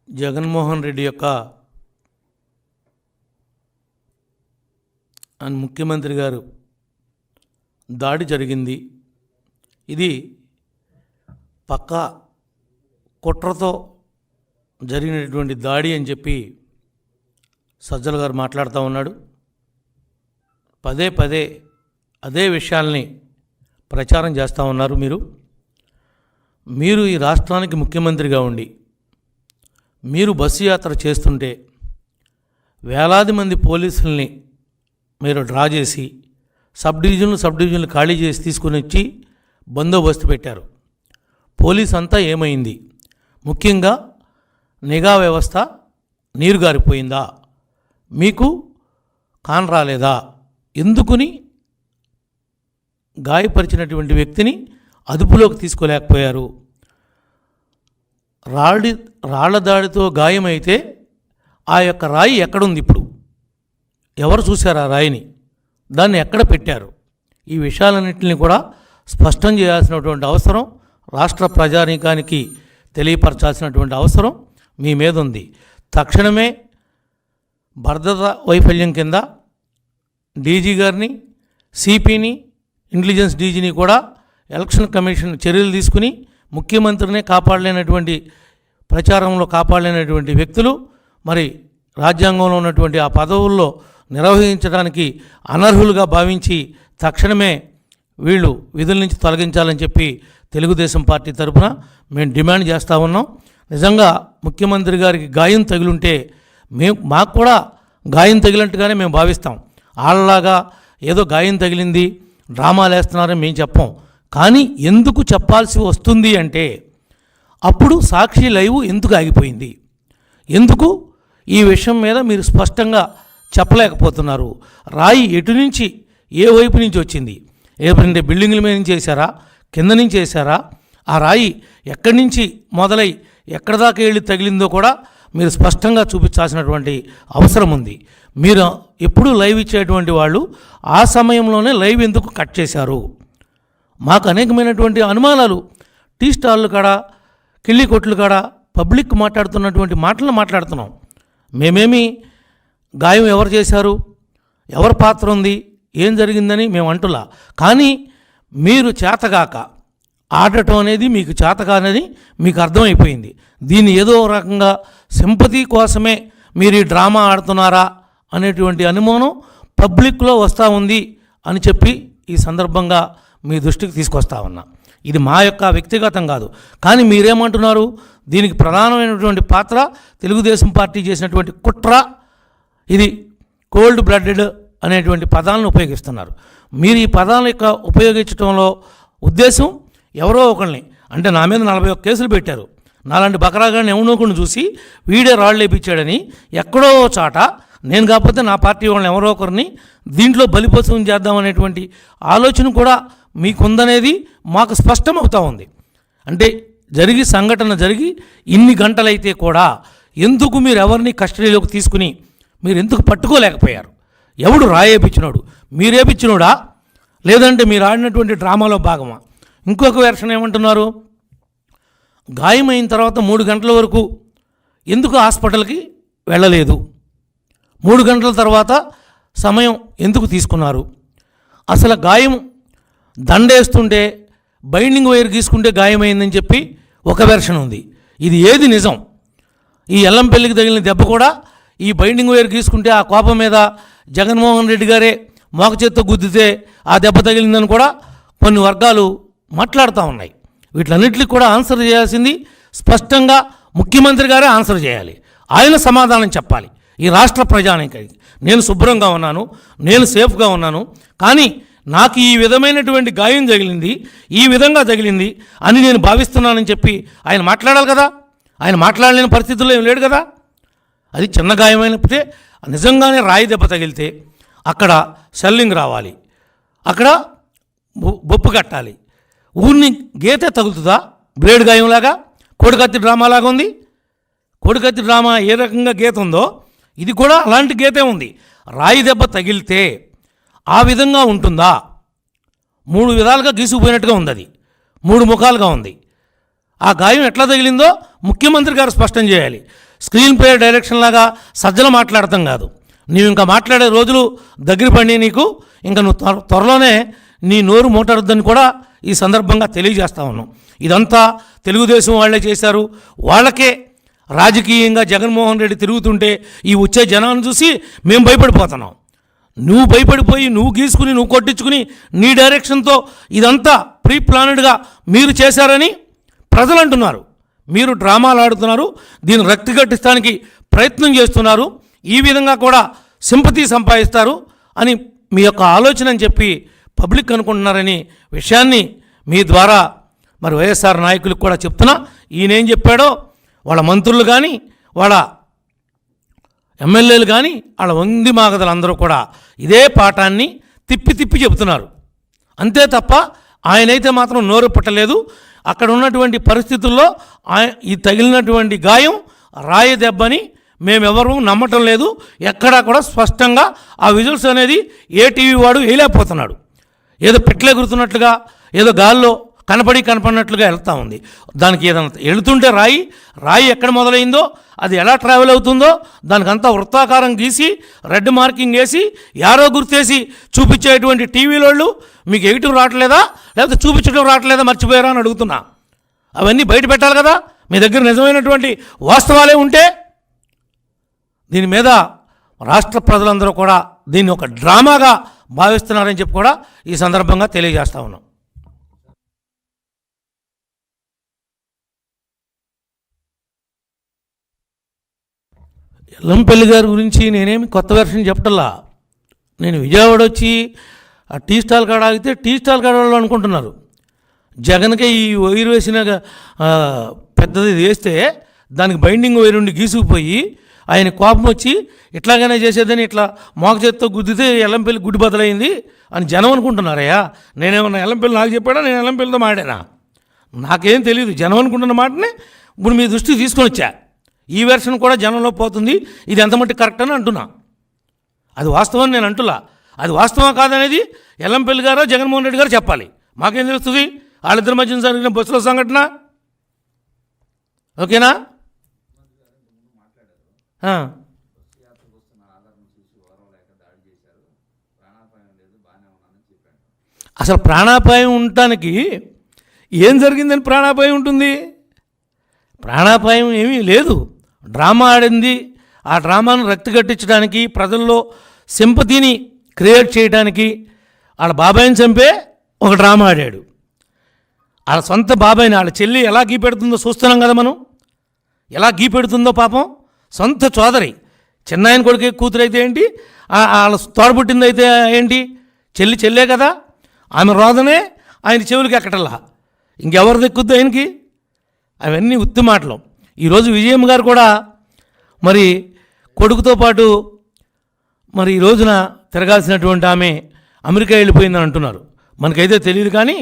జగన్మోహన్ రెడ్డి యొక్క ముఖ్యమంత్రి గారు దాడి జరిగింది. ఇది పక్కా కుట్రతో జరిగినటువంటి దాడి అని చెప్పి సజ్జల గారు మాట్లాడుతూ ఉన్నాడు. పదే పదే అదే విషయాల్ని ప్రచారం చేస్తూ ఉన్నారు. మీరు ఈ రాష్ట్రానికి ముఖ్యమంత్రిగా ఉండి మీరు బస్సు యాత్ర చేస్తుంటే వేలాది మంది పోలీసుల్ని మీరు డ్రా చేసి సబ్ డివిజన్లు ఖాళీ చేసి తీసుకుని వచ్చి బందోబస్తు పెట్టారు. పోలీస్ అంతా ఏమైంది? ముఖ్యంగా నిఘా వ్యవస్థ నీరు గారిపోయిందా? మీకు కాన్ రాలేదా? ఎందుకుని గాయపరిచినటువంటి వ్యక్తిని అదుపులోకి తీసుకోలేకపోయారు? రాళ్ల దాడితో గాయమైతే ఆ యొక్క రాయి ఎక్కడుంది? ఇప్పుడు ఎవరు చూశారు ఆ రాయిని? దాన్ని ఎక్కడ పెట్టారు? ఈ విషయాలన్నింటినీ కూడా స్పష్టం చేయాల్సినటువంటి అవసరం, రాష్ట్ర ప్రజానీకానికి తెలియపరచాల్సినటువంటి అవసరం మీ మీద ఉంది. తక్షణమే భద్రతా వైఫల్యం కింద డీజీ గారిని, సిపిని, ఇంటెలిజెన్స్ డీజీని కూడా ఎలక్షన్ కమిషన్ చర్యలు తీసుకుని ముఖ్యమంత్రినే కాపాడలేనటువంటి, ప్రచారంలో కాపాడలేనటువంటి వ్యక్తులు మరి రాజ్యాంగంలో ఉన్నటువంటి ఆ పదవుల్లో నిర్వహించడానికి అనర్హులుగా భావించి తక్షణమే వీళ్ళు విధుల నుంచి తొలగించాలని చెప్పి తెలుగుదేశం పార్టీ తరఫున మేము డిమాండ్ చేస్తూ ఉన్నాం. నిజంగా ముఖ్యమంత్రి గారికి గాయం తగిలుంటే మాకు కూడా గాయం తగిలినట్టుగానే మేము భావిస్తాం. వాళ్ళలాగా ఏదో గాయం తగిలింది డ్రామాలు వేస్తున్నారని మేము చెప్పం. కానీ ఎందుకు చెప్పాల్సి వస్తుంది అంటే అప్పుడు సాక్షి లైవ్ ఎందుకు ఆగిపోయింది? ఎందుకు ఈ విషయం మీద మీరు స్పష్టంగా చెప్పలేకపోతున్నారు? రాయి ఎటు నుంచి, ఏ వైపు నుంచి వచ్చింది? ఏదంటే బిల్డింగుల మీద నుంచి వేశారా, కింద నుంచి వేశారా? ఆ రాయి ఎక్కడి నుంచి మొదలై ఎక్కడి దాకా వెళ్ళి తగిలిందో కూడా మీరు స్పష్టంగా చూపించాల్సినటువంటి అవసరం ఉంది. మీరు ఎప్పుడు లైవ్ ఇచ్చేటువంటి వాళ్ళు ఆ సమయంలోనే లైవ్ ఎందుకు కట్ చేశారు? మాకు అనేకమైనటువంటి అనుమానాలు. టీ స్టాళ్ళు కాడ, కిళ్ళి కొట్లు కాడ పబ్లిక్ మాట్లాడుతున్నటువంటి మాటలను మాట్లాడుతున్నాం. మేమేమి గాయం ఎవరు చేశారు, ఎవరి పాత్ర ఉంది, ఏం జరిగిందని మేము అంటులా. కానీ మీరు చేతగాక ఆడటం అనేది మీకు చేతగా అనేది మీకు అర్థమైపోయింది. దీన్ని ఏదో రకంగా సింపతి కోసమే మీరు ఈ డ్రామా ఆడుతున్నారా అనేటువంటి అనుమానం పబ్లిక్లో వస్తూ ఉంది అని చెప్పి ఈ సందర్భంగా మీ దృష్టికి తీసుకొస్తా ఉన్నా. ఇది మా యొక్క వ్యక్తిగతం కాదు. కానీ మీరేమంటున్నారు? దీనికి ప్రధానమైనటువంటి పాత్ర తెలుగుదేశం పార్టీ చేసినటువంటి కుట్ర, ఇది కోల్డ్ బ్లడెడ్ అనేటువంటి పదాలను ఉపయోగిస్తున్నారు. మీరు ఈ పదాల యొక్క ఉపయోగించడంలో ఉద్దేశం ఎవరో ఒకరిని, అంటే నా మీద 41 కేసులు పెట్టారు. నాలాంటి బకరాగాన్ని ఎవనోకుని చూసి వీడే రాళ్ళు లేపించాడని ఎక్కడో చాట నేను కాకపోతే నా పార్టీ వాళ్ళని ఎవరో ఒకరిని దీంట్లో బలిపశువుని చేద్దామనేటువంటి ఆలోచన కూడా మీకుందనేది మాకు స్పష్టమవుతూ ఉంది. అంటే సంఘటన జరిగి ఇన్ని గంటలైతే కూడా ఎందుకు మీరు ఎవరిని కస్టడీలోకి తీసుకుని మీరు ఎందుకు పట్టుకోలేకపోయారు? ఎవడు రాయేపించినోడు? మీరేపించినోడా, లేదంటే మీరు ఆడినటువంటి డ్రామాలో భాగమా? ఇంకొక వెర్షన్ ఏమంటున్నారు? గాయమైన తర్వాత 3 గంటల వరకు ఎందుకు హాస్పిటల్కి వెళ్ళలేదు? 3 గంటల తర్వాత సమయం ఎందుకు తీసుకున్నారు? అసలు గాయం దండేస్తుంటే బైండింగ్ వైర్ గీసుకుంటే గాయమైందని చెప్పి ఒక వెర్షన్ ఉంది. ఇది ఏది నిజం? ఈ ఎల్లంపల్లికి తగిలిన దెబ్బ కూడా ఈ బైండింగ్ వైర్ గీసుకుంటే ఆ కోపం మీద జగన్మోహన్ రెడ్డి గారే మోక చేత్తో గుద్దితే ఆ దెబ్బ తగిలిందని కూడా కొన్ని వర్గాలు మాట్లాడుతూ ఉన్నాయి. వీటన్నిటికి కూడా ఆన్సర్ చేయాల్సింది స్పష్టంగా ముఖ్యమంత్రి గారే ఆన్సర్ చేయాలి. ఆయన సమాధానం చెప్పాలి ఈ రాష్ట్ర ప్రజానీకానికి. నేను శుభ్రంగా ఉన్నాను, నేను సేఫ్గా ఉన్నాను, కానీ నాకు ఈ విధమైనటువంటి గాయం తగిలింది, ఈ విధంగా తగిలింది అని నేను భావిస్తున్నానని చెప్పి ఆయన మాట్లాడాలి కదా. ఆయన మాట్లాడలేని పరిస్థితుల్లో ఏం లేడు కదా. అది చిన్న గాయమైనప్పుడే నిజంగానే రాయి దెబ్బ తగిలితే అక్కడ సెల్లింగ్ రావాలి, అక్కడ బొప్పు కట్టాలి. ఊరిని గీతే తగులుతుందా? బ్లేడ్ గాయంలాగా, కోడికత్తి డ్రామాలాగా ఉంది. కోడికత్తి డ్రామా ఏ రకంగా గీత ఉందో ఇది కూడా అలాంటి గీతే ఉంది. రాయి దెబ్బ తగిలితే ఆ విధంగా ఉంటుందా? 3 విధాలుగా గీసుకుపోయినట్టుగా ఉంది. అది 3 ముఖాలుగా ఉంది. ఆ గాయం ఎట్లా తగిలిందో ముఖ్యమంత్రి గారు స్పష్టం చేయాలి. స్క్రీన్ ప్లే డైరెక్షన్ లాగా సజ్జలు మాట్లాడతాం కాదు. నీవు ఇంకా మాట్లాడే రోజులు దగ్గర పడి నీకు ఇంకా నువ్వు త్వరలోనే నీ నోరు మూటరుద్దని కూడా ఈ సందర్భంగా తెలియజేస్తా ఉన్నాం. ఇదంతా తెలుగుదేశం వాళ్ళే చేశారు. వాళ్ళకే రాజకీయంగా జగన్మోహన్ రెడ్డి తిరుగుతుంటే ఈ వచ్చే జనాన్ని చూసి మేము భయపడిపోతున్నాం. నువ్వు భయపడిపోయి నువ్వు గీసుకుని నువ్వు కొట్టించుకుని నీ డైరెక్షన్తో ఇదంతా ప్రీ ప్లానెడ్గా మీరు చేశారని ప్రజలు అంటున్నారు. మీరు డ్రామాలు ఆడుతున్నారు, దీన్ని రక్తి కట్టించడానికి ప్రయత్నం చేస్తున్నారు, ఈ విధంగా కూడా సింపతి సంపాదిస్తారు అని మీ యొక్క ఆలోచన అని చెప్పి పబ్లిక్ అనుకుంటున్నారని విషయాన్ని మీ ద్వారా మరి వైఎస్ఆర్ నాయకులకు కూడా చెప్తున్నా. ఈయనేం చెప్పాడో వాళ్ళ మంత్రులు కానీ వాళ్ళ ఎమ్మెల్యేలు కానీ వాళ్ళ వంది మాగదలందరూ కూడా ఇదే పాఠాన్ని తిప్పి తిప్పి చెబుతున్నారు. అంతే తప్ప ఆయనైతే మాత్రం నోరు పట్టలేదు. అక్కడ ఉన్నటువంటి పరిస్థితుల్లో ఈ తగిలినటువంటి గాయం రాయి దెబ్బని మేమెవరూ నమ్మటం లేదు. ఎక్కడా కూడా స్పష్టంగా ఆ విజువల్స్ అనేది ఏ టీవీ వాడు వేయలేకపోతున్నాడు. ఏదో పెట్లెగురుతున్నట్లుగా ఏదో గాల్లో కనపడినట్లుగా వెళ్తూ ఉంది. దానికి ఏదైనా వెళుతుంటే రాయి ఎక్కడ మొదలైందో అది ఎలా ట్రావెల్ అవుతుందో దానికంతా వృత్తాకారం గీసి రెడ్ మార్కింగ్ వేసి యారో గుర్తేసి చూపించేటువంటి టీవీలోళ్ళు మీకు ఎగిటివ్ రావట్లేదా లేకపోతే చూపించడం రావట్లేదా మర్చిపోయారా అని అడుగుతున్నా. అవన్నీ బయట పెట్టాలి కదా. మీ దగ్గర నిజమైనటువంటి వాస్తవాలే ఉంటే. దీని మీద రాష్ట్ర ప్రజలందరూ కూడా దీన్ని ఒక డ్రామాగా భావిస్తున్నారని చెప్పి కూడా ఈ సందర్భంగా తెలియజేస్తా ఉన్నాం. ఎల్లంపల్లి గారి గురించి నేనేమి కొత్త వెర్షన్ చెప్పటల్లా. నేను విజయవాడ వచ్చి ఆ టీ స్టాల్ కాడ ఆగితే టీ స్టాల్ కాడ వాళ్ళు అనుకుంటున్నారు జగన్కే ఈ వైరు వేసిన పెద్దది వేస్తే దానికి బైండింగ్ వైరు ఉండి గీసుకుపోయి ఆయన కోపం వచ్చి ఇట్లాగనే చేసేదని ఇట్లా మోక చేత్తో గుద్దితే ఎల్లంపల్లి గుడ్డి బదలైంది అని జనం అనుకుంటున్నారయ్యా. నేనేమన్నా ఎల్లంపల్లి నాకు చెప్పాడా, నేను ఎల్లంపల్లితో మాడానా? నాకేం తెలియదు. జనం అనుకుంటున్న మాటనే ఇప్పుడు మీ దృష్టికి తీసుకొని వచ్చా. ఈ వెర్షన్ కూడా జనంలో పోతుంది. ఇది ఎంత మట్టి కరెక్ట్ అని అంటున్నా. అది వాస్తవం నేను అంటులా. అది వాస్తవం కాదనేది ఎల్లంపల్లి గారో జగన్మోహన్ రెడ్డి గారు చెప్పాలి. మాకేం తెలుస్తుంది వాళ్ళిద్దరి మధ్యన జరిగిన బస్సులో సంఘటన? ఓకేనా? అసలు ప్రాణాపాయం ఉండటానికి ఏం జరిగిందని ప్రాణాపాయం ఉంటుంది? ప్రాణాపాయం ఏమీ లేదు. డ్రామా ఆడింది. ఆ డ్రామాను రక్తి కట్టించడానికి, ప్రజల్లో సింపతిని క్రియేట్ చేయడానికి వాళ్ళ బాబాయిని చంపే ఒక డ్రామా ఆడాడు. వాళ్ళ సొంత బాబాయిని, వాళ్ళ చెల్లి ఎలా గీపెడుతుందో చూస్తున్నాం కదా మనం. ఎలా గీపెడుతుందో పాపం. సొంత సోదరి, చిన్నాయన కొడుకు కూతురు అయితే ఏంటి, వాళ్ళ తోడబుట్టింది అయితే ఏంటి, చెల్లే కదా. ఆమె రోదనే ఆయన చెవులకి ఎక్కటల్లా. ఇంకెవరు దక్కుద్దు ఆయనకి? అవన్నీ ఉత్తి మాటలు. ఈరోజు విజయమ్మ గారు కూడా మరి కొడుకుతో పాటు మరి ఈ రోజున తిరగాల్సినటువంటి ఆమె అమెరికా వెళ్ళిపోయిందని అంటున్నారు. మనకైతే తెలియదు. కానీ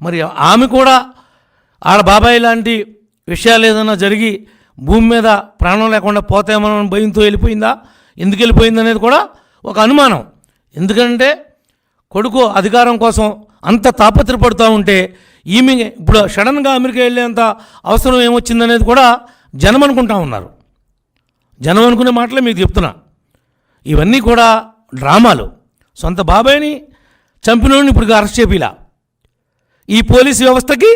మరి ఆమె కూడా ఆడ బాబాయ్ లాంటి విషయాలు ఏదైనా జరిగి భూమి మీద ప్రాణం లేకుండా పోతామని భయంతో వెళ్ళిపోయిందా, ఎందుకు వెళ్ళిపోయింది అనేది కూడా ఒక అనుమానం. ఎందుకంటే కొడుకు అధికారం కోసం అంత తాపత్రపడుతూ ఉంటే ఈమె ఇప్పుడు సడన్గా అమెరికా వెళ్ళేంత అవసరం ఏమొచ్చిందనేది కూడా జనం అనుకుంటా ఉన్నారు. జనం అనుకునే మాటలే మీకు చెప్తున్నా. ఇవన్నీ కూడా డ్రామాలు. సొంత బాబాయిని చంపినోడిని ఇప్పుడు అరెస్ట్ చేపిలా. ఈ పోలీసు వ్యవస్థకి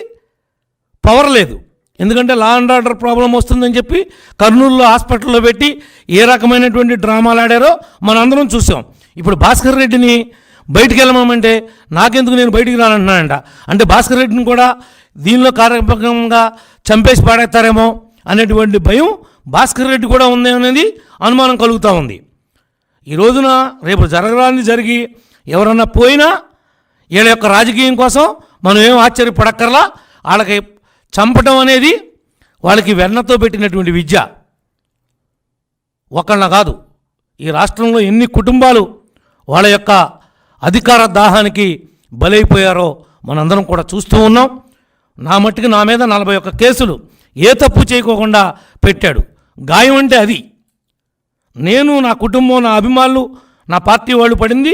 పవర్ లేదు. ఎందుకంటే లా అండ్ ఆర్డర్ ప్రాబ్లం వస్తుందని చెప్పి కర్నూలులో హాస్పిటల్లో పెట్టి ఏ రకమైనటువంటి డ్రామాలు ఆడారో మనందరం చూసాం. ఇప్పుడు భాస్కర్ రెడ్డిని బయటికి వెళ్ళమంటే నాకెందుకు, నేను బయటికి రానంటున్నానంట. అంటే భాస్కర్ రెడ్డిని కూడా దీనిలో కార్యక్రమంగా చంపేసి పాడేస్తారేమో అనేటువంటి భయం భాస్కర్ రెడ్డి కూడా ఉంది అనేది అనుమానం కలుగుతూ ఉంది. ఈ రోజున రేపు జరగరాని జరిగి ఎవరన్నా పోయినా వీళ్ళ యొక్క రాజకీయం కోసం మనం ఏం ఆశ్చర్యపడక్కర్లా. వాళ్ళకి చంపటం అనేది వాళ్ళకి వెన్నతో పెట్టినటువంటి విద్య. ఒకళ్ళ కాదు, ఈ రాష్ట్రంలో ఎన్ని కుటుంబాలు వాళ్ళ యొక్క అధికార దాహానికి బలైపోయారో మనందరం కూడా చూస్తూ ఉన్నాం. నా మట్టుకు నా మీద 41 కేసులు ఏ తప్పు చేయకోకుండా పెట్టాడు. గాయం అంటే అది. నేను, నా కుటుంబం, నా అభిమానులు, నా పార్టీ వాళ్ళు పడింది,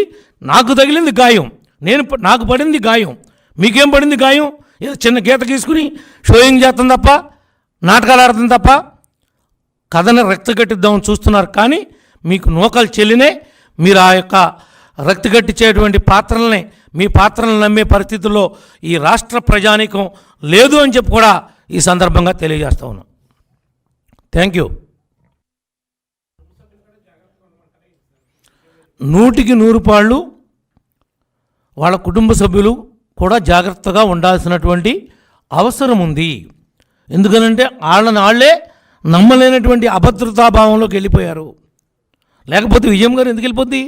నాకు తగిలింది గాయం. నాకు పడింది గాయం. మీకేం పడింది గాయం? ఏదో చిన్న గీత గీసుకుని షోయింగ్ చేస్తాం తప్ప, నాటకాలు ఆడతాం తప్ప. కథని రక్తగట్టిద్దామని చూస్తున్నారు. కానీ మీకు నూకలు చెల్లినే మీరు ఆ యొక్క రక్తగట్టించేటువంటి పాత్రలనే మీ పాత్రలను నమ్మే పరిస్థితుల్లో ఈ రాష్ట్ర ప్రజానీకం లేదు అని చెప్పి కూడా ఈ సందర్భంగా తెలియజేస్తా ఉన్నాం. Thank you. 100% వాళ్ళ కుటుంబ సభ్యులు కూడా జాగ్రత్తగా ఉండాల్సినటువంటి అవసరం ఉంది. ఎందుకనంటే వాళ్ళే నమ్మలేనటువంటి అభద్రతాభావంలోకి వెళ్ళిపోయారు. లేకపోతే విజయం గారు ఎందుకు వెళ్ళిపోద్ది?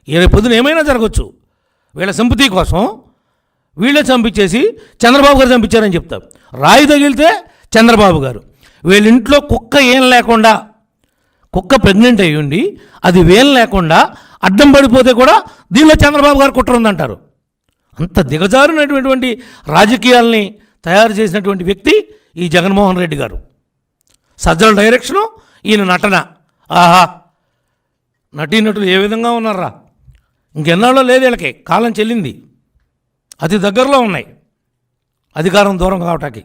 ఏ పొద్దున ఏమైనా జరగచ్చు. వీళ్ళ సింపతి కోసం వీళ్ళే చంపించేసి చంద్రబాబు గారు చంపించారని చెప్తారు. రాయి తగిలితే చంద్రబాబు గారు, వీళ్ళ ఇంట్లో కుక్క ఏం లేకుండా, కుక్క ప్రెగ్నెంట్ అయ్యి ఉండి అది వేలు లేకుండా అడ్డం పడిపోతే కూడా దీనిలో చంద్రబాబు గారు కుట్ర ఉందంటారు. అంత దిగజారినటువంటి రాజకీయాల్ని తయారు చేసినటువంటి వ్యక్తి ఈ జగన్మోహన్ రెడ్డి గారు. సజ్జల డైరెక్షను, ఈయన నటన. ఆహా, నటీనటులు ఏ విధంగా ఉన్నారా! ఇంకెన్నాళ్ళో లేదు వీళ్ళకి, కాలం చెల్లింది, అతి దగ్గరలో ఉన్నాయి అధికారం దూరం కావటానికి.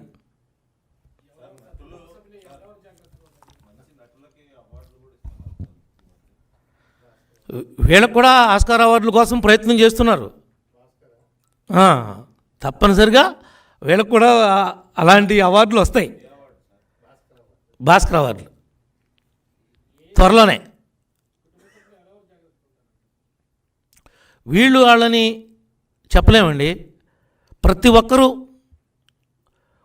వీళ్ళకు కూడా ఆస్కార్ అవార్డుల కోసం ప్రయత్నం చేస్తున్నారు. తప్పనిసరిగా వీళ్ళకు కూడా అలాంటి అవార్డులు వస్తాయి. భాస్కర్ అవార్డులు త్వరలోనే. వీళ్ళు వాళ్ళని చెప్పలేమండి. ప్రతి ఒక్కరూ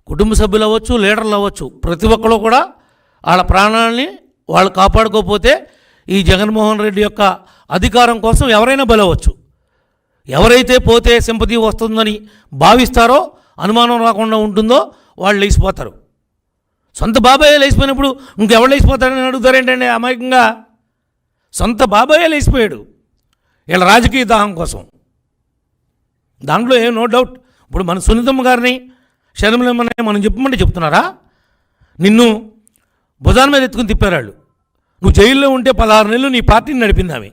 కుటుంబ సభ్యులు అవ్వచ్చు, లీడర్లు అవ్వచ్చు, ప్రతి ఒక్కరు కూడా వాళ్ళ ప్రాణాలని వాళ్ళు కాపాడుకోకపోతే ఈ జగన్మోహన్ రెడ్డి యొక్క అధికారం కోసం ఎవరైనా బలవచ్చు. ఎవరైతే పోతే సింపతి వస్తుందని భావిస్తారో, అనుమానం రాకుండా ఉంటుందో వాళ్ళు లేచిపోతారు. సొంత బాబాయే లేచిపోయినప్పుడు ఇంకెవరు లేచిపోతారని అడుగుతారేంటండి అమాయకంగా? సొంత బాబాయే లేచిపోయాడు వీళ్ళ రాజకీయ దాహం కోసం. దాంట్లో ఏం నో డౌట్. ఇప్పుడు మన సునీతమ్మ గారిని, షర్మిలమ్మని మనం చెప్పమంటే చెప్తున్నారా? నిన్ను భుజాన మీద ఎత్తుకుని తిప్పారాళ్ళు. నువ్వు జైల్లో ఉంటే 16 నెలలు నీ పార్టీని నడిపింది ఆమె,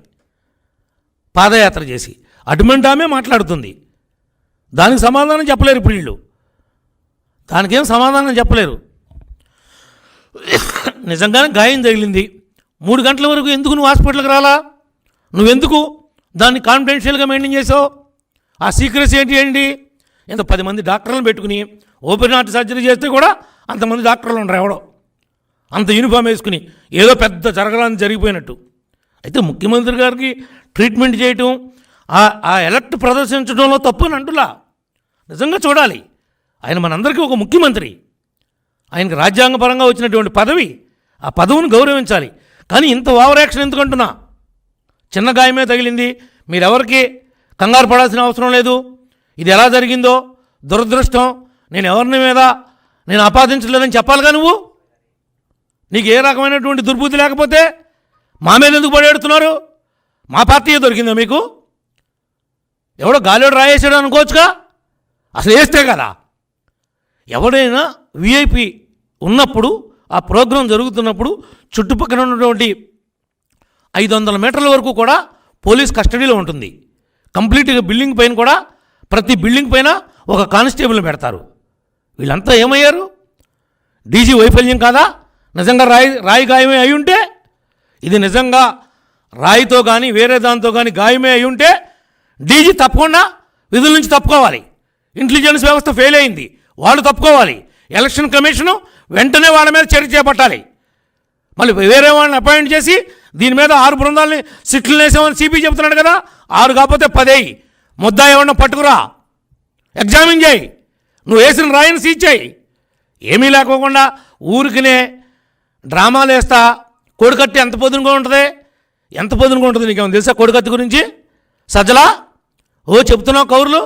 పాదయాత్ర చేసి. అటువంటి ఆమె మాట్లాడుతుంది. దానికి సమాధానం చెప్పలేరు ఇప్పుడు వీళ్ళు. దానికేం సమాధానం చెప్పలేరు. నిజంగానే గాయం తగిలింది. 3 గంటల వరకు ఎందుకు నువ్వు హాస్పిటల్కి రాలా? నువ్వెందుకు దాన్ని కాన్ఫిడెన్షియల్గా మెయింటైన్ చేసావు? ఆ సీక్రెసీ ఏంటి? ఎంత 10 మంది డాక్టర్లను పెట్టుకుని ఓపెన్ హార్ట్ సర్జరీ చేస్తే కూడా అంతమంది డాక్టర్లు ఉండరు. ఎవడో అంత యూనిఫామ్ వేసుకుని ఏదో పెద్ద జరగడానికి జరిగిపోయినట్టు. అయితే ముఖ్యమంత్రి గారికి ట్రీట్మెంట్ చేయటం, ఆ ఎలక్ట్ ప్రదర్శించడంలో తప్పు అని అంటులా. నిజంగా చూడాలి. ఆయన మనందరికీ ఒక ముఖ్యమంత్రి. ఆయనకు రాజ్యాంగపరంగా వచ్చినటువంటి పదవి. ఆ పదవిని గౌరవించాలి. కానీ ఇంత ఓవర్ యాక్షన్ ఎందుకంటున్నా? చిన్న గాయమే తగిలింది, మీరెవరికి కంగారు పడాల్సిన అవసరం లేదు. ఇది ఎలా జరిగిందో దురదృష్టం, నేను ఎవరిని మీద నేను ఆపాదించలేదని చెప్పాలిగా నువ్వు. నీకు ఏ రకమైనటువంటి దుర్బుద్ధి లేకపోతే మా మీద ఎందుకు పడేడుతున్నారు? మా పార్టీ దొరికిందా మీకు? ఎవడో గాలిలో రాయేసాడు అనుకోవచ్చుగా. అసలు వేస్తే కదా. ఎవడైనా విఐపి ఉన్నప్పుడు, ఆ ప్రోగ్రాం జరుగుతున్నప్పుడు చుట్టుపక్కల ఉన్నటువంటి 500 మీటర్ల వరకు కూడా పోలీస్ కస్టడీలో ఉంటుంది. కంప్లీట్గా బిల్డింగ్ పైన కూడా, ప్రతి బిల్డింగ్ పైన ఒక కానిస్టేబుల్ని పెడతారు. వీళ్ళంతా ఏమయ్యారు? డీజీ వైఫల్యం కాదా? నిజంగా రాయి గాయమే అయి ఉంటే, ఇది నిజంగా రాయితో కానీ వేరే దాంతో కానీ గాయమే అయి ఉంటే డీజీ తప్పకుండా విధుల నుంచి తప్పుకోవాలి. ఇంటెలిజెన్స్ వ్యవస్థ ఫెయిల్ అయింది, వాళ్ళు తప్పుకోవాలి. ఎలక్షన్ కమిషను వెంటనే వాళ్ళ మీద చర్య చేపట్టాలి. మళ్ళీ వేరే వాళ్ళని అపాయింట్ చేసి దీని మీద 6 బృందాలని సిట్లు వేసామని సిపి చెబుతున్నాడు కదా. 6 కాకపోతే 10 అయ్యి ముద్దా ఎవరన్నా పట్టుకురా, ఎగ్జామిన్ చేయి, నువ్వు వేసిన రాయిని సీజ్ చేయి. ఏమీ లేకోకుండా ఊరికినే డ్రామాలు వేస్తా. కోడికత్తి ఎంత పొద్దునగా ఉంటుంది? ఎంత పొద్దునగా ఉంటుంది నీకేమో తెలుసా కోడికత్తి గురించి? సజ్జలా చెప్తున్నావు కౌరులు.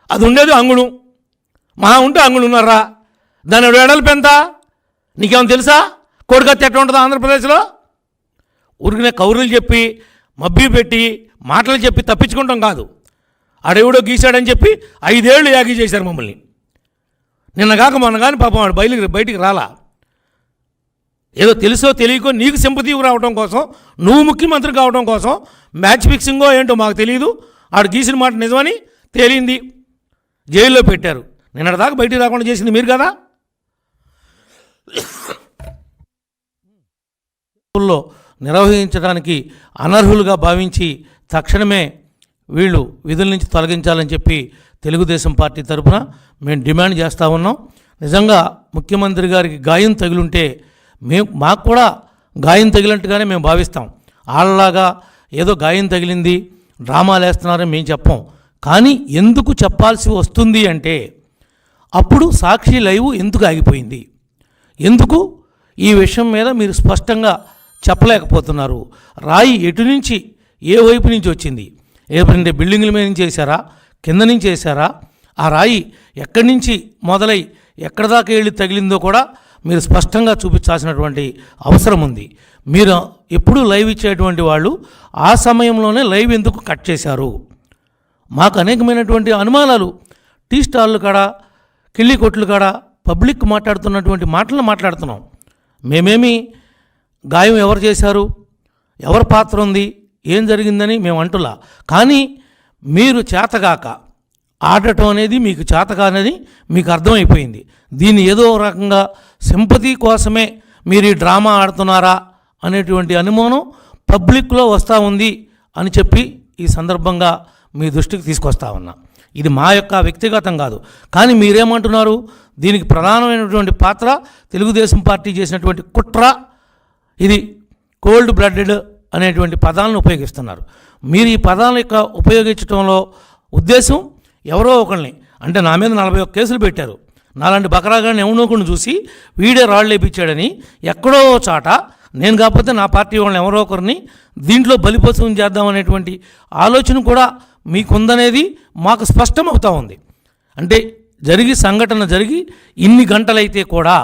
అది ఉండేది అంగుళం, మహా ఉంటే అంగుళంన్నర. దాని వెడల్పు ఎంత నీకేమో తెలుసా? కోడికత్తి ఎట్లా ఉంటుందో ఆంధ్రప్రదేశ్లో? ఊరికినే కౌరులు చెప్పి మబ్బి పెట్టి మాటలు చెప్పి తప్పించుకుంటాం కాదు. ఆడెవడో గీశాడని చెప్పి 5 ఏళ్ళు యాగి చేశారు మమ్మల్ని. నిన్న కాక మొన్న కానీ పాపం వాడు బయటికి రాలా. ఏదో తెలుసో తెలియకో నీకు సింపతి రావడం కోసం, నువ్వు ముఖ్యమంత్రి కావడం కోసం మ్యాచ్ ఫిక్సింగో ఏంటో మాకు తెలియదు. ఆడు గీసిన మాట నిజమని తేలింది, జైల్లో పెట్టారు. నిన్నటిదాకా బయటికి రాకుండా చేసింది మీరు కదా. స్కూల్లో నిర్వహించడానికి అనర్హులుగా భావించి తక్షణమే వీళ్ళు విధుల నుంచి తొలగించాలని చెప్పి తెలుగుదేశం పార్టీ తరఫున మేము డిమాండ్ చేస్తూ ఉన్నాం. నిజంగా ముఖ్యమంత్రి గారికి గాయం తగిలుంటే మాకు కూడా గాయం తగిలినట్టుగానే మేము భావిస్తాం. వాళ్ళలాగా ఏదో గాయం తగిలింది డ్రామాలు వేస్తున్నారని మేము చెప్పం. కానీ ఎందుకు చెప్పాల్సి వస్తుంది అంటే అప్పుడు సాక్షి లైవ్ ఎందుకు ఆగిపోయింది, ఎందుకు ఈ విషయం మీద మీరు స్పష్టంగా చెప్పలేకపోతున్నారు. రాయి ఎటు నుంచి ఏ వైపు నుంచి వచ్చింది, ఏమంటే బిల్డింగుల మీద నుంచి వేశారా, కింద నుంచి వేశారా, ఆ రాయి ఎక్కడి నుంచి మొదలై ఎక్కడి దాకా వెళ్ళి తగిలిందో కూడా మీరు స్పష్టంగా చూపించాల్సినటువంటి అవసరం ఉంది. మీరు ఎప్పుడు లైవ్ ఇచ్చేటువంటి వాళ్ళు ఆ సమయంలోనే లైవ్ ఎందుకు కట్ చేశారు? మాకు అనేకమైనటువంటి అనుమానాలు. టీ స్టాళ్ళు కాడ, కిళ్ళి కొట్లు కాడ పబ్లిక్ మాట్లాడుతున్నటువంటి మాటలను మాట్లాడుతున్నాం. మేమేమి గాయం ఎవరు చేశారు, ఎవరి పాత్ర ఉంది, ఏం జరిగిందని మేము అంటులా. కానీ మీరు చేతగాక ఆడటం అనేది మీకు చేతకానని మీకు అర్థమైపోయింది. దీన్ని ఏదో రకంగా సింపతి కోసమే మీరు ఈ డ్రామా ఆడుతున్నారా అనేటువంటి అనుమానం పబ్లిక్లో వస్తూ ఉంది అని చెప్పి ఈ సందర్భంగా మీ దృష్టికి తీసుకొస్తా ఉన్నా. ఇది మా యొక్క వ్యక్తిగతం కాదు. కానీ మీరేమంటున్నారు, దీనికి ప్రధానమైనటువంటి పాత్ర తెలుగుదేశం పార్టీ చేసినటువంటి కుట్ర, ఇది కోల్డ్ బ్లడెడ్ అనేటువంటి పదాలను ఉపయోగిస్తున్నారు. మీరు ఈ పదాల యొక్క ఉపయోగించడంలో ఉద్దేశం ఎవరో ఒకరిని, అంటే నా మీద 41 కేసులు పెట్టారు, నాలాంటి బకరాగాన్ని ఎవనోకుండా చూసి వీడే రాళ్ళు వేయించాడని ఎక్కడో చాట నేను కాకపోతే నా పార్టీ వాళ్ళని ఎవరో ఒకరిని దీంట్లో బలిపశువుని చేద్దామనేటువంటి ఆలోచన కూడా మీకుందనేది మాకు స్పష్టమవుతూ ఉంది. అంటే సంఘటన జరిగి ఇన్ని గంటలైతే కూడా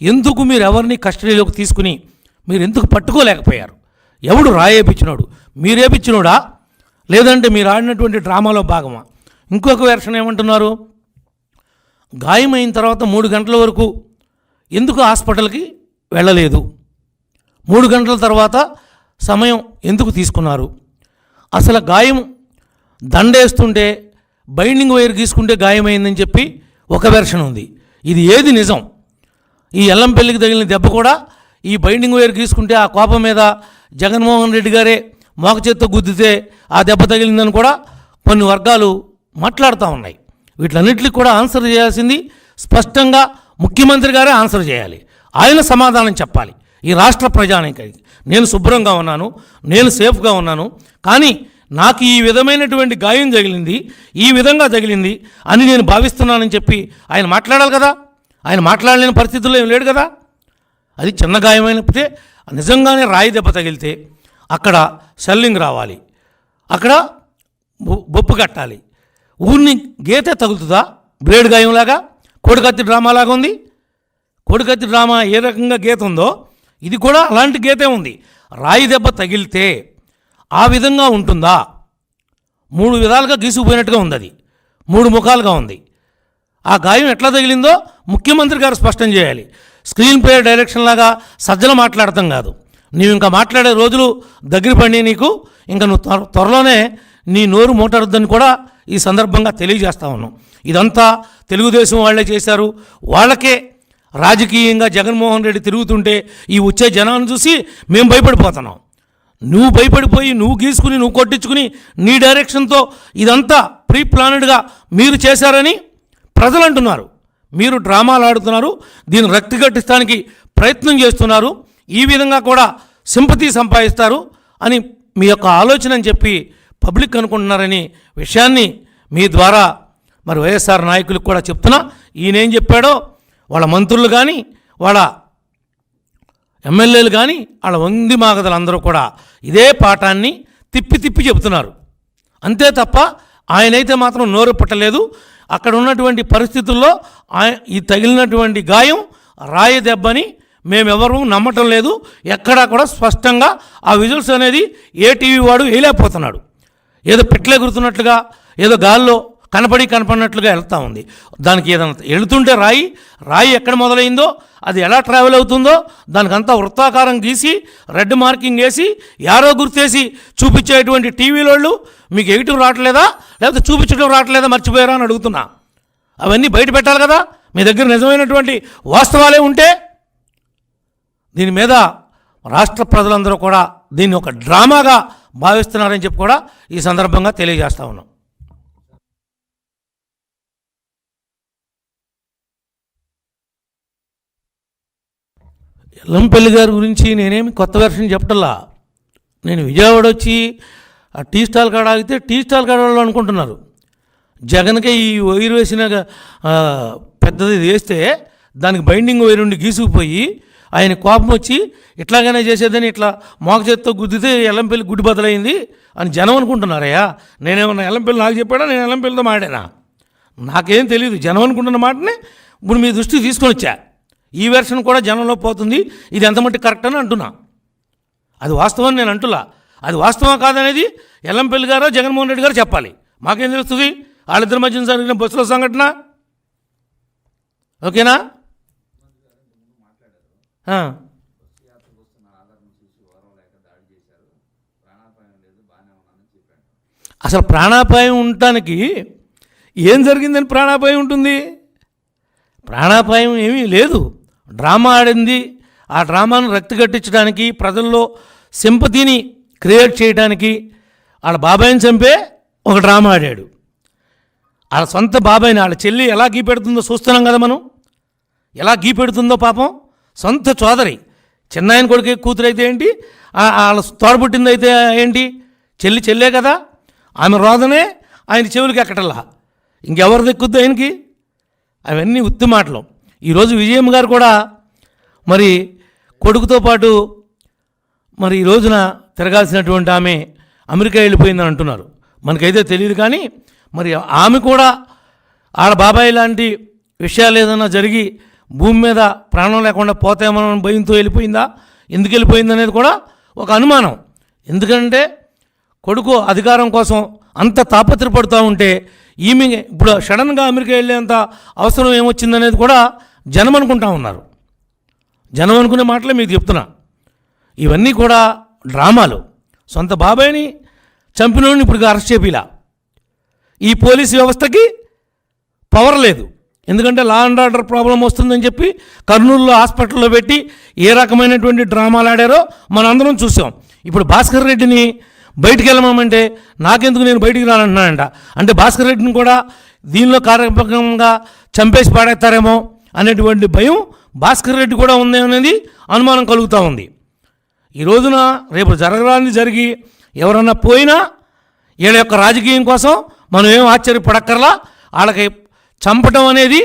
ఎందుకు మీరు ఎవరిని కస్టడీలోకి తీసుకుని మీరు ఎందుకు పట్టుకోలేకపోయారు? ఎవడు రాయేపించినోడు? మీరేపించినోడా, లేదంటే మీరు ఆడినటువంటి డ్రామాలో భాగమా? ఇంకొక వెర్షన్ ఏమంటున్నారు, గాయమైన తర్వాత 3 గంటల వరకు ఎందుకు హాస్పిటల్కి వెళ్ళలేదు, 3 గంటల తర్వాత సమయం ఎందుకు తీసుకున్నారు? అసలు గాయం దండేస్తుంటే బైండింగ్ వైర్ గీసుకుంటే గాయమైందని చెప్పి ఒక వెర్షన్ ఉంది. ఇది ఏది నిజం? ఈ ఎల్లంపల్లికి తగిలిన దెబ్బ కూడా ఈ బైండింగ్ వైర్ గీసుకుంటే ఆ కోపం మీద జగన్మోహన్ రెడ్డి గారే మోక చేత్తో గుద్దితే ఆ దెబ్బ తగిలిందని కూడా కొన్ని వర్గాలు మాట్లాడుతూ ఉన్నాయి. వీటిలన్నింటికి కూడా ఆన్సర్ చేయాల్సింది స్పష్టంగా ముఖ్యమంత్రి గారే ఆన్సర్ చేయాలి. ఆయన సమాధానం చెప్పాలి ఈ రాష్ట్ర ప్రజానికానికి. నేను శుభ్రంగా ఉన్నాను, నేను సేఫ్గా ఉన్నాను, కానీ నాకు ఈ విధమైనటువంటి గాయం తగిలింది, ఈ విధంగా తగిలింది అని నేను భావిస్తున్నానని చెప్పి ఆయన మాట్లాడాలి కదా. ఆయన మాట్లాడలేని పరిస్థితుల్లో ఏం లేడు కదా. అది చిన్న గాయమైనప్పుడే నిజంగానే రాయి దెబ్బ తగిలితే అక్కడ సెల్లింగ్ రావాలి, అక్కడ బొప్పు కట్టాలి, ఊరిని గీతే తగులుతుందా? బ్లేడ్ గాయంలాగా కోడికత్తి డ్రామాలాగా ఉంది. కోడికత్తి డ్రామా ఏ రకంగా గీత ఉందో ఇది కూడా అలాంటి గీతే ఉంది. రాయి దెబ్బ తగిలితే ఆ విధంగా ఉంటుందా? 3 విధాలుగా గీసుకుపోయినట్టుగా ఉంది, అది 3 ముఖాలుగా ఉంది. ఆ గాయం ఎట్లా తగిలిందో ముఖ్యమంత్రి గారు స్పష్టం చేయాలి. స్క్రీన్ ప్లే డైరెక్షన్ లాగా సజ్జల మాట్లాడతాం కాదు. నీవు ఇంకా మాట్లాడే రోజులు దగ్గర పడి నీకు ఇంకా నువ్వు త్వరలోనే నీ నోరు మూటరుద్దని కూడా ఈ సందర్భంగా తెలియజేస్తా ఉన్నాం. ఇదంతా తెలుగుదేశం వాళ్ళే చేశారు. వాళ్ళకే రాజకీయంగా జగన్మోహన్ రెడ్డి తిరుగుతుంటే ఈ వచ్చే జనాన్ని చూసి మేము భయపడిపోతున్నాం. నువ్వు భయపడిపోయి నువ్వు గీసుకుని నువ్వు కొట్టించుకుని నీ డైరెక్షన్తో ఇదంతా ప్రీ ప్లానెడ్గా మీరు చేశారని ప్రజలు అంటున్నారు. మీరు డ్రామాలు ఆడుతున్నారు, దీన్ని రక్తి కట్టించడానికి ప్రయత్నం చేస్తున్నారు, ఈ విధంగా కూడా సింపతి సంపాదిస్తారు అని మీ యొక్క ఆలోచన అని చెప్పి పబ్లిక్ అనుకుంటున్నారని విషయాన్ని మీ ద్వారా మరి వైఎస్ఆర్ నాయకులకు కూడా చెప్తున్నా. ఈయనేం చెప్పాడో వాళ్ళ మంత్రులు కానీ వాళ్ళ ఎమ్మెల్యేలు కానీ వాళ్ళ వంది మాగదలందరూ కూడా ఇదే పాఠాన్ని తిప్పి తిప్పి చెబుతున్నారు. అంతే తప్ప ఆయనైతే మాత్రం నోరు పట్టలేదు. అక్కడ ఉన్నటువంటి పరిస్థితుల్లో ఈ తగిలినటువంటి గాయం రాయి దెబ్బని మేమెవరూ నమ్మటం లేదు. ఎక్కడా కూడా స్పష్టంగా ఆ విజువల్స్ అనేది ఏ టీవీ వాడు వేయలేకపోతున్నాడు. ఏదో పెట్లెగురుతున్నట్లుగా, ఏదో గాల్లో కనపడినట్లుగా వెళ్తూ ఉంది. దానికి ఏదైనా వెళుతుంటే రాయి ఎక్కడ మొదలైందో, అది ఎలా ట్రావెల్ అవుతుందో దానికంతా వృత్తాకారం గీసి రెడ్ మార్కింగ్ వేసి యారో గుర్తేసి చూపించేటువంటి టీవీలోళ్ళు మీకు ఎగిటివ్ రావట్లేదా, లేకపోతే చూపించడం రావట్లేదా, మర్చిపోయారా అని అడుగుతున్నా. అవన్నీ బయట పెట్టాలి కదా. మీ దగ్గర నిజమైనటువంటి వాస్తవాలే ఉంటే దీని మీద రాష్ట్ర ప్రజలందరూ కూడా దీన్ని ఒక డ్రామాగా భావిస్తున్నారని చెప్పి కూడా ఈ సందర్భంగా తెలియజేస్తా ఉన్నాం. ఎల్లంపల్లి గారి గురించి నేనేమి కొత్త వెర్షన్ చెప్పటల్లా. నేను విజయవాడ వచ్చి ఆ టీ స్టాల్ కాడ ఆగితే టీ స్టాల్ కాడ వాళ్ళు అనుకుంటున్నారు జగన్కే ఈ వైర్ వేసిన పెద్దది వేస్తే దానికి బైండింగ్ వైర్ ఉండి గీసుకుపోయి ఆయన కోపం వచ్చి ఇట్లాగనే చేసేదని ఇట్లా మోక చేత్తో గుద్దితే ఎల్లంపల్లి గుడ్డి బదలైంది అని జనం అనుకుంటున్నారయ్యా. నేనేమన్నా ఎల్లంపల్లి నాకు చెప్పాడా, నేను ఎల్లంపల్లితో మాడానా? నాకేం తెలియదు. జనం అనుకుంటున్న మాటనే ఇప్పుడు మీ దృష్టికి తీసుకొని వచ్చా. ఈ వెర్షన్ కూడా జనంలో పోతుంది. ఇది ఎంత మట్టి కరెక్ట్ అని అంటున్నా. అది వాస్తవం నేను అంటులా. అది వాస్తవం కాదనేది ఎల్లంపల్లి గారో జగన్మోహన్ రెడ్డి గారు చెప్పాలి. మాకేం తెలుస్తుంది వాళ్ళిద్దరి మధ్యన జరిగిన బస్సులో సంఘటన? ఓకేనా? అసలు ప్రాణాపాయం ఉండటానికి ఏం జరిగిందని ప్రాణాపాయం ఉంటుంది? ప్రాణాపాయం ఏమీ లేదు. డ్రామా ఆడింది. ఆ డ్రామాను రక్తి కట్టించడానికి, ప్రజల్లో సింపతిని క్రియేట్ చేయడానికి వాళ్ళ బాబాయిని చంపే ఒక డ్రామా ఆడాడు. వాళ్ళ సొంత బాబాయిని, వాళ్ళ చెల్లి ఎలా గీపెడుతుందో చూస్తున్నాం కదా మనం. ఎలా గీపెడుతుందో పాపం. సొంత సోదరి, చిన్నాయన కొడుకు కూతురు అయితే ఏంటి, వాళ్ళ తోడబుట్టింది అయితే ఏంటి, చెల్లే కదా. ఆమె రోదనే ఆయన చెవులకి ఎక్కటల్లా. ఇంకెవరు దెక్కుద్ది ఆయనకి? అవన్నీ ఉత్తి మాటలు. ఈరోజు విజయమ్మ గారు కూడా మరి కొడుకుతో పాటు మరి ఈ రోజున తిరగాల్సినటువంటి ఆమె అమెరికా వెళ్ళిపోయిందని అంటున్నారు. మనకైతే తెలియదు. కానీ మరి ఆమె కూడా ఆడ బాబాయ్ లాంటి విషయాలు ఏదైనా జరిగి భూమి మీద ప్రాణం లేకుండా పోతామని భయంతో వెళ్ళిపోయిందా, ఎందుకు వెళ్ళిపోయింది అనేది కూడా ఒక అనుమానం. ఎందుకంటే కొడుకు అధికారం కోసం అంత తాపత్రపడుతూ ఉంటే ఈమె ఇప్పుడు సడన్గా అమెరికా వెళ్ళేంత అవసరం ఏమొచ్చిందనేది కూడా జనం అనుకుంటా ఉన్నారు. జనం అనుకునే మాటలే మీకు చెప్తున్నా. ఇవన్నీ కూడా డ్రామాలు. సొంత బాబాయిని చంపినోడిని ఇప్పుడు అరెస్ట్ చేపిలా. ఈ పోలీసు వ్యవస్థకి పవర్ లేదు. ఎందుకంటే లా అండ్ ఆర్డర్ ప్రాబ్లం వస్తుందని చెప్పి కర్నూలులో హాస్పిటల్లో పెట్టి ఏ రకమైనటువంటి డ్రామాలు ఆడారో మనందరం చూసాం. ఇప్పుడు భాస్కర్ రెడ్డిని బయటికి వెళ్ళమంటే నాకెందుకు, నేను బయటికి రానంటున్నానంట. అంటే భాస్కర్ రెడ్డిని కూడా దీనిలో కార్యక్రమంగా చంపేసి పాడేస్తారేమో అనేటువంటి భయం భాస్కర్ రెడ్డి కూడా ఉంది అనేది అనుమానం కలుగుతూ ఉంది. ఈ రోజున రేపు జరగరాని జరిగి ఎవరన్నా పోయినా వీళ్ళ యొక్క రాజకీయం కోసం మనం ఏం ఆశ్చర్యపడక్కర్లా. వాళ్ళకి చంపటం అనేది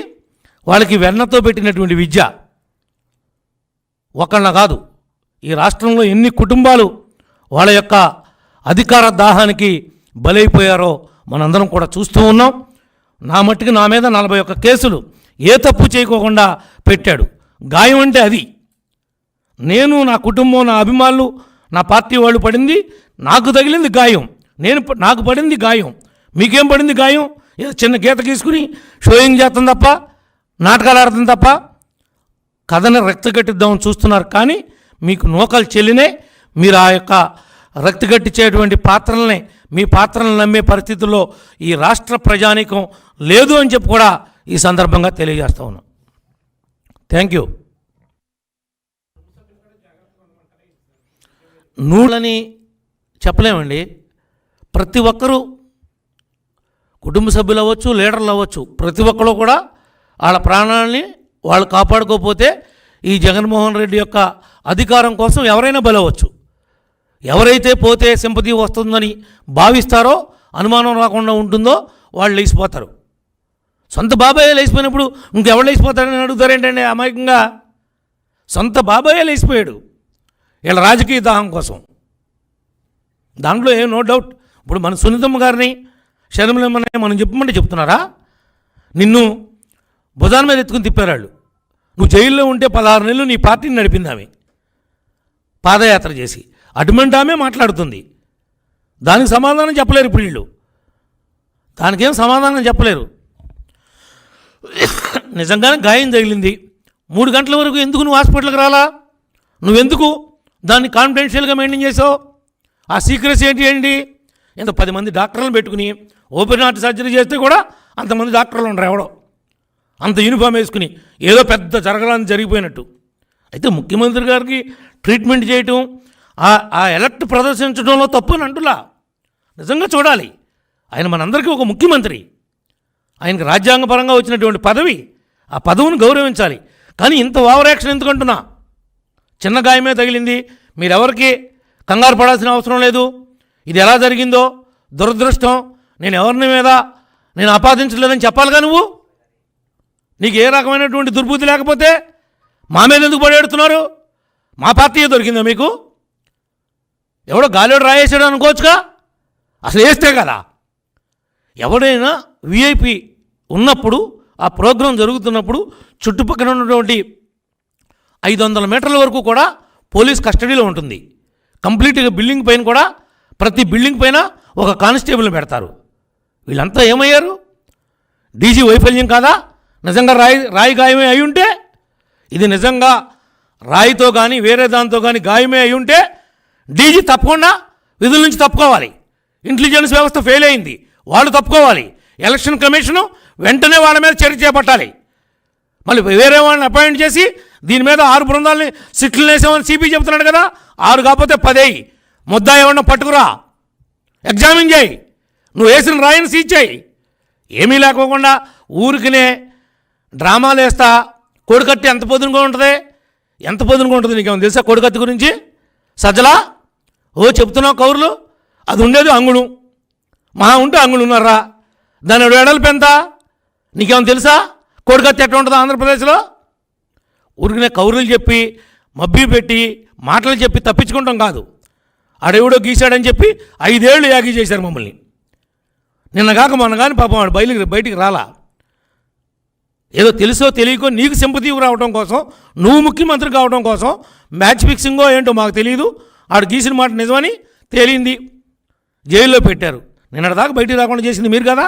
వాళ్ళకి వెన్నతో పెట్టినటువంటి విద్య. ఒకళ్ళ కాదు, ఈ రాష్ట్రంలో ఎన్ని కుటుంబాలు వాళ్ళ యొక్క అధికార దాహానికి బలైపోయారో మనందరం కూడా చూస్తూ ఉన్నాం. నా మట్టుకు నా మీద 41 కేసులు ఏ తప్పు చేయకోకుండా పెట్టాడు. గాయం అంటే అది. నేను, నా కుటుంబం, నా అభిమానులు, నా పార్టీ వాళ్ళు పడింది, నాకు తగిలింది గాయం. నాకు పడింది గాయం. మీకేం పడింది గాయం? ఏదో చిన్న గీత గీసుకుని షోయింగ్ చేస్తాం తప్ప, నాటకాలు ఆడుతుంది తప్ప, కథని రక్తి కట్టిద్దామని చూస్తున్నారు. కానీ మీకు నూకలు చెల్లినే. మీరు ఆ యొక్క రక్తి కట్టించేటువంటి పాత్రలనే, మీ పాత్రలను నమ్మే పరిస్థితుల్లో ఈ రాష్ట్ర ప్రజానీకం లేదు అని చెప్పి కూడా ఈ సందర్భంగా తెలియజేస్తా ఉన్నాం. Thank you. నూళ్ళని చెప్పలేమండి. ప్రతి ఒక్కరూ, కుటుంబ సభ్యులు అవ్వచ్చు, లీడర్లు అవ్వచ్చు, ప్రతి ఒక్కరు కూడా వాళ్ళ ప్రాణాలని వాళ్ళు కాపాడుకోకపోతే ఈ జగన్మోహన్ రెడ్డి యొక్క అధికారం కోసం ఎవరైనా బలవచ్చు. ఎవరైతే పోతే సింపతి వస్తుందని భావిస్తారో, అనుమానం రాకుండా ఉంటుందో వాళ్ళు లేచిపోతారు. సొంత బాబాయే లేచిపోయినప్పుడు ఇంకెవరు లేచిపోతారని అడుగుతారేంటండి అమాయకంగా? సొంత బాబాయే లేచిపోయాడు వీళ్ళ రాజకీయ దాహం కోసం. దాంట్లో ఏం నో డౌట్. ఇప్పుడు మన సునీతమ్మ గారిని, షర్మిలమ్మని మనం చెప్పమంటే చెప్తున్నారా? నిన్ను భుజాల మీద ఎత్తుకుని తిప్పారు వాళ్ళు. నువ్వు జైల్లో ఉంటే 16 నెలలు నీ పార్టీని నడిపింది ఆమె, పాదయాత్ర చేసి. అటువంటి ఆమె మాట్లాడుతుంది. దానికి సమాధానం చెప్పలేరు ఇప్పుడు వీళ్ళు. దానికేం సమాధానం చెప్పలేరు. నిజంగానే గాయం తగిలింది. 3 గంటల వరకు ఎందుకు నువ్వు హాస్పిటల్కి రాలా? నువ్వెందుకు దాన్ని కాన్ఫిడెన్షియల్గా మెయింటైన్ చేసావు? ఆ సీక్రెట్స్ ఏంటి? ఇంత 10 మంది డాక్టర్లను పెట్టుకుని ఓపెన్ హార్ట్ సర్జరీ చేస్తే కూడా అంతమంది డాక్టర్లు ఉండరు. ఎవడో అంత యూనిఫామ్ వేసుకుని ఏదో పెద్ద జరగడానికి జరిగిపోయినట్టు. అయితే ముఖ్యమంత్రి గారికి ట్రీట్మెంట్ చేయటం, ఆ ఎలక్ట్ ప్రదర్శించడంలో తప్పు అని అంటులా. నిజంగా చూడాలి. ఆయన మనందరికీ ఒక ముఖ్యమంత్రి, ఆయనకు రాజ్యాంగపరంగా వచ్చినటువంటి పదవి, ఆ పదవిని గౌరవించాలి. కానీ ఇంత ఓవర్ యాక్షన్ ఎందుకంటున్నా? చిన్న గాయమే తగిలింది, మీరెవరికి కంగారు పడాల్సిన అవసరం లేదు. ఇది ఎలా జరిగిందో దురదృష్టం, నేను ఎవరిని మీద నేను ఆపాదించలేదని చెప్పాలిగా నువ్వు. నీకు ఏ రకమైనటువంటి దుర్బుద్ధి లేకపోతే మా మీద ఎందుకు పడేడుతున్నారు? మా పార్టీయే దొరికిందా మీకు? ఎవడో గాలిలో రాయేసాడు అనుకోవచ్చుగా, అసలు వేస్తే కదా. ఎవడైనా విఐపి ఉన్నప్పుడు, ఆ ప్రోగ్రాం జరుగుతున్నప్పుడు చుట్టుపక్కల ఉన్నటువంటి 500 మీటర్ల వరకు కూడా పోలీస్ కస్టడీలో ఉంటుంది. కంప్లీట్గా బిల్డింగ్ పైన కూడా, ప్రతి బిల్డింగ్ పైన ఒక కానిస్టేబుల్ పెడతారు. వీళ్ళంతా ఏమయ్యారు? డీజీ వైఫల్యం కాదా? నిజంగా రాయి గాయమే అయి ఉంటే, ఇది నిజంగా రాయితో కానీ వేరే దాంతో కానీ గాయమే అయి ఉంటే డీజీ తప్పకుండా విధుల నుంచి తప్పుకోవాలి. ఇంటెలిజెన్స్ వ్యవస్థ ఫెయిల్ అయింది, వాళ్ళు తప్పుకోవాలి. ఎలక్షన్ కమిషను వెంటనే వాళ్ళ మీద చర్య చేపట్టాలి. మళ్ళీ వేరే వాళ్ళని అపాయింట్ చేసి దీని మీద 6 బృందాలని సిట్లు వేసామని సిపి చెబుతున్నాడు కదా. 6 కాకపోతే 10 అయ్యి ముద్దా ఏమన్నా పట్టుకురా, ఎగ్జామిన్ చేయి, నువ్వు వేసిన రాయిని సీజ్ చేయి. ఏమీ లేకోకుండా ఊరికినే డ్రామాలు వేస్తా. కోడికత్తి ఎంత పొద్దునగా ఉంటుంది, ఎంత పొద్దునగా ఉంటుంది నీకేమో తెలుసా? కోడికత్తి గురించి సజ్జలా చెప్తున్నావు కౌరులు. అది ఉండేది అంగుళం, మహా ఉంటే అంగుళున్నారా, దాని వెడల్పు ఎంత నీకేమో తెలుసా? కోడికత్తి ఎట్లా ఉంటుందో ఆంధ్రప్రదేశ్లో. ఊరికినే కౌరులు చెప్పి మబ్బి పెట్టి మాటలు చెప్పి తప్పించుకుంటాం కాదు. ఆడెవడో గీశాడని చెప్పి 5 ఏళ్ళు యాగి చేశారు మమ్మల్ని. నిన్నగాక మొన్న కానీ పాపం వాడు బయటికి రాలా. ఏదో తెలుసో తెలియకో నీకు సింపతీకి రావడం కోసం, నువ్వు ముఖ్యమంత్రి కావడం కోసం మ్యాచ్ ఫిక్సింగో ఏంటో మాకు తెలియదు. ఆడు గీసిన మాట నిజమని తేలింది, జైల్లో పెట్టారు. నిన్నటిదాకా బయటికి రాకుండా చేసింది మీరు కదా.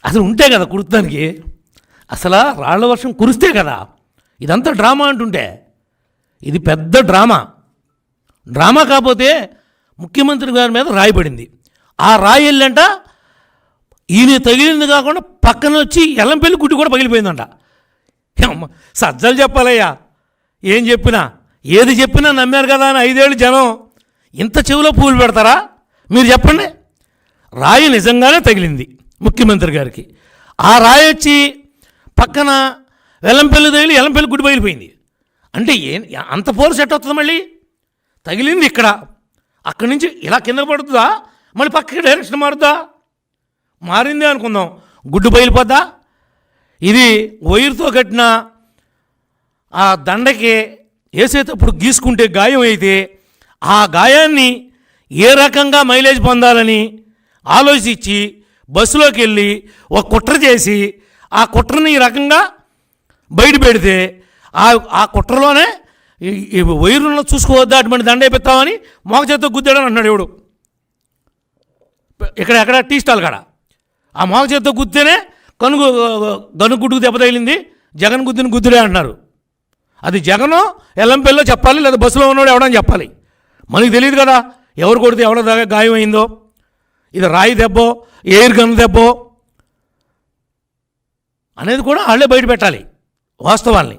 అసలు ఉంటే కదా కుర్తానికి, అసలు రాళ్ల వర్షం కురిస్తే కదా ఇదంతా డ్రామా అంటుంటే. ఇది పెద్ద డ్రామా. కాకపోతే ముఖ్యమంత్రి గారి మీద రాయి పడింది. ఆ రాయి వెళ్ళంట ఈయన తగిలింది కాకుండా పక్కన వచ్చి ఎల్లంపల్లి గుడ్డి కూడా పగిలిపోయిందంట. సజ్జలు చెప్పాలయ్యా, ఏం చెప్పినా ఏది చెప్పినా నమ్మారు కదా అని 5 ఏళ్ళు జనం ఇంత చెవిలో పూలు పెడతారా? మీరు చెప్పండి. రాయి నిజంగానే తగిలింది ముఖ్యమంత్రి గారికి. ఆ రాయి వచ్చి పక్కన వెల్లంపల్లి తగిలి ఎల్లంపల్లి గుడి పగిలిపోయింది అంటే అంత ఫోర్స్ ఎట్ వస్తుంది? మళ్ళీ తగిలింది ఇక్కడ, అక్కడి నుంచి ఇలా కింద పడుతుందా, మళ్ళీ పక్కకి డైరెక్షన్ మారుద్దా? మారిందే అనుకుందాం, గుడ్డు బయలుపోద్దా? ఇది వైరుతో కట్టిన ఆ దండకి వేసేటప్పుడు గీసుకుంటే గాయం అయితే ఆ గాయాన్ని ఏ రకంగా మైలేజ్ పొందాలని ఆలోచించి బస్సులోకి వెళ్ళి ఒక కుట్ర చేసి ఆ కుట్రని ఈ రకంగా బయట పెడితే ఆ కుట్రలోనే ఈ వైరులను చూసుకోవద్దా, అటువంటి దండ వేపిస్తామని మోక చేత్తో గుద్దాడని అన్నాడు ఎవడు. ఎక్కడ టీ స్టాల్ కాడ ఆ మోక చేత్తో గుద్దేనే గనుగుడ్డుకు దెబ్బ తగిలింది, జగన్ గుద్దిన గుద్దుడే అంటున్నారు. అది జగను ఎల్లంపల్లిలో చెప్పాలి, లేదా బస్సులో ఉన్నాడు ఎవడని చెప్పాలి. మనకి తెలియదు కదా ఎవరు కొడితే ఎవడ దాకా గాయం అయిందో. ఇది రాయి దెబ్బో ఎయిర్ గన్ దెబ్బో అనేది కూడా వాళ్ళే బయట పెట్టాలి వాస్తవాల్ని.